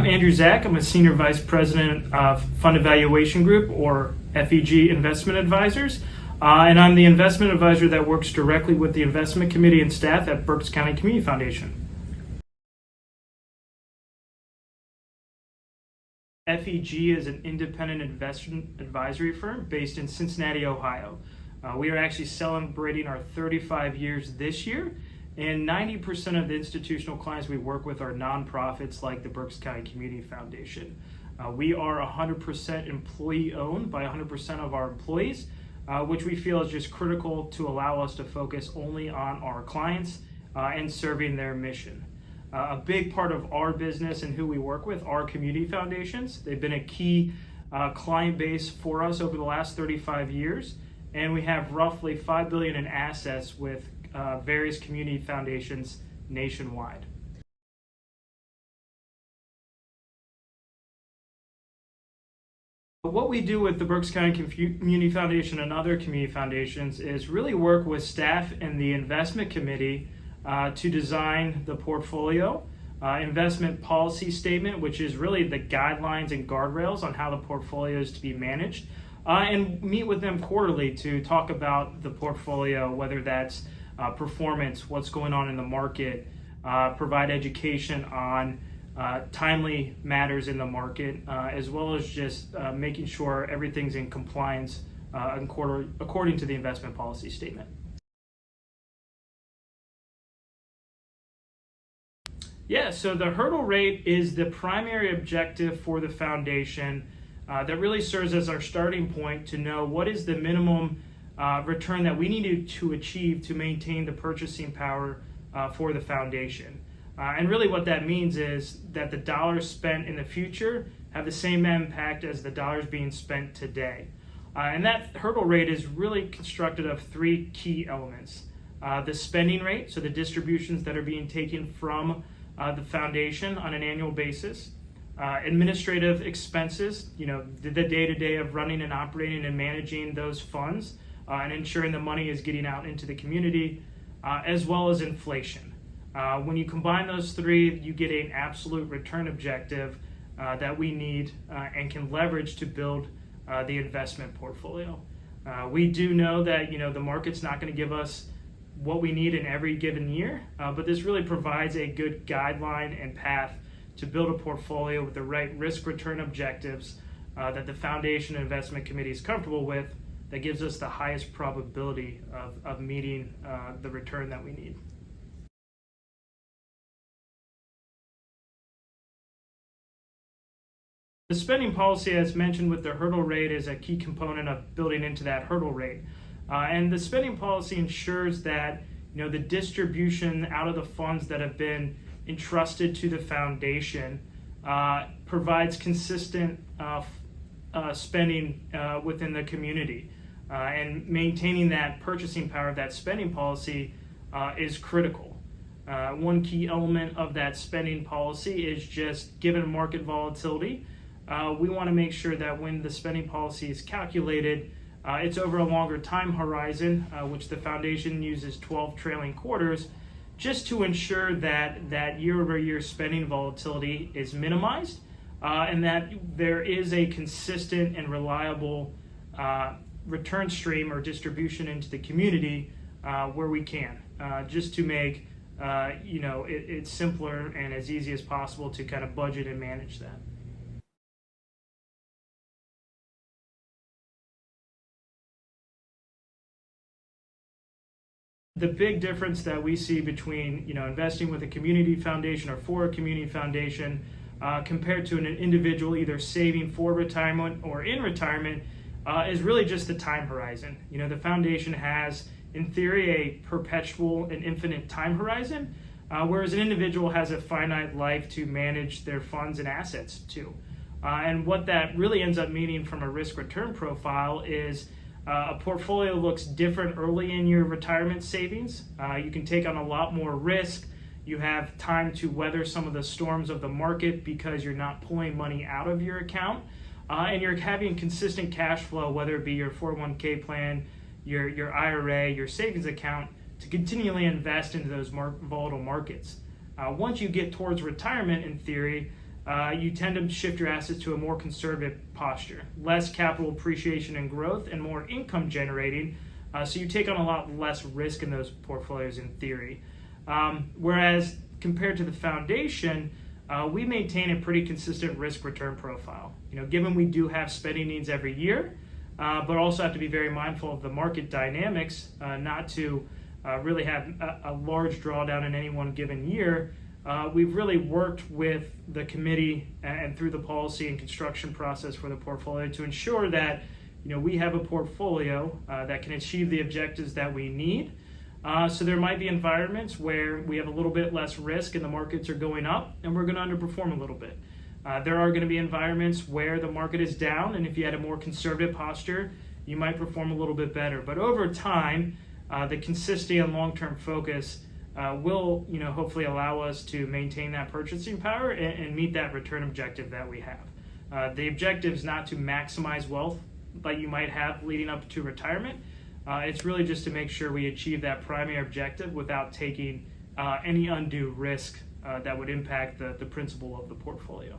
Andrew Zach. I'm a Senior Vice President of Fund Evaluation Group, or FEG Investment Advisors. And I'm the investment advisor that works directly with the investment committee and staff at Berks County Community Foundation. FEG is an independent investment advisory firm based in Cincinnati, Ohio. We are actually celebrating our 35 years this year, and 90% of the institutional clients we work with are nonprofits like the Berks County Community Foundation. We are 100% employee owned by 100% of our employees, which we feel is just critical to allow us to focus only on our clients and serving their mission. A big part of our business and who we work with are community foundations. They've been a key client base for us over the last 35 years, and we have roughly $5 billion in assets with various community foundations nationwide. What we do with the Berks County Community Foundation and other community foundations is really work with staff and the investment committee to design the portfolio, investment policy statement, which is really the guidelines and guardrails on how the portfolio is to be managed, and meet with them quarterly to talk about the portfolio, whether that's performance, what's going on in the market, provide education on timely matters in the market, as well as just making sure everything's in compliance according to the investment policy statement. Yeah, so the hurdle rate is the primary objective for the foundation that really serves as our starting point to know what is the minimum return that we needed to achieve to maintain the purchasing power for the foundation. And really what that means is that the dollars spent in the future have the same impact as the dollars being spent today. And that hurdle rate is really constructed of three key elements. The spending rate, so the distributions that are being taken from the foundation on an annual basis. Administrative expenses, the day-to-day of running and operating and managing those funds and ensuring the money is getting out into the community, as well as inflation. When you combine those three, you get an absolute return objective that we need and can leverage to build the investment portfolio. We do know that the market's not going to give us what we need in every given year, but this really provides a good guideline and path to build a portfolio with the right risk-return objectives that the foundation and investment committee is comfortable with, that gives us the highest probability of meeting the return that we need. The spending policy, as mentioned with the hurdle rate, is a key component of building into that hurdle rate. And the spending policy ensures that the distribution out of the funds that have been entrusted to the foundation provides consistent spending within the community. And maintaining that purchasing power of that spending policy is critical. One key element of that spending policy is just given market volatility, we want to make sure that when the spending policy is calculated, it's over a longer time horizon, which the foundation uses 12 trailing quarters, just to ensure that year-over-year spending volatility is minimized and that there is a consistent and reliable return stream or distribution into the community where we can, just to make it simpler and as easy as possible to kind of budget and manage that. The big difference that we see between investing with a community foundation or for a community foundation compared to an individual either saving for retirement or in retirement is really just the time horizon. The foundation has, in theory, a perpetual and infinite time horizon, whereas an individual has a finite life to manage their funds and assets to. And what that really ends up meaning from a risk-return profile is a portfolio looks different early in your retirement savings. You can take on a lot more risk. You have time to weather some of the storms of the market because you're not pulling money out of your account. And you're having consistent cash flow, whether it be your 401k plan, your IRA, your savings account, to continually invest into those volatile markets. Once you get towards retirement, in theory, you tend to shift your assets to a more conservative posture, less capital appreciation and growth, and more income generating. So you take on a lot less risk in those portfolios in theory. Whereas compared to the foundation, we maintain a pretty consistent risk return profile. Given we do have spending needs every year, but also have to be very mindful of the market dynamics, not to really have a large drawdown in any one given year. We've really worked with the committee and through the policy and construction process for the portfolio to ensure that we have a portfolio that can achieve the objectives that we need. So there might be environments where we have a little bit less risk and the markets are going up and we're going to underperform a little bit. There are going to be environments where the market is down, and if you had a more conservative posture, you might perform a little bit better. But over time, the consistency and long-term focus will hopefully allow us to maintain that purchasing power and meet that return objective that we have. The objective is not to maximize wealth like you might have leading up to retirement. It's really just to make sure we achieve that primary objective without taking any undue risk that would impact the principle of the portfolio.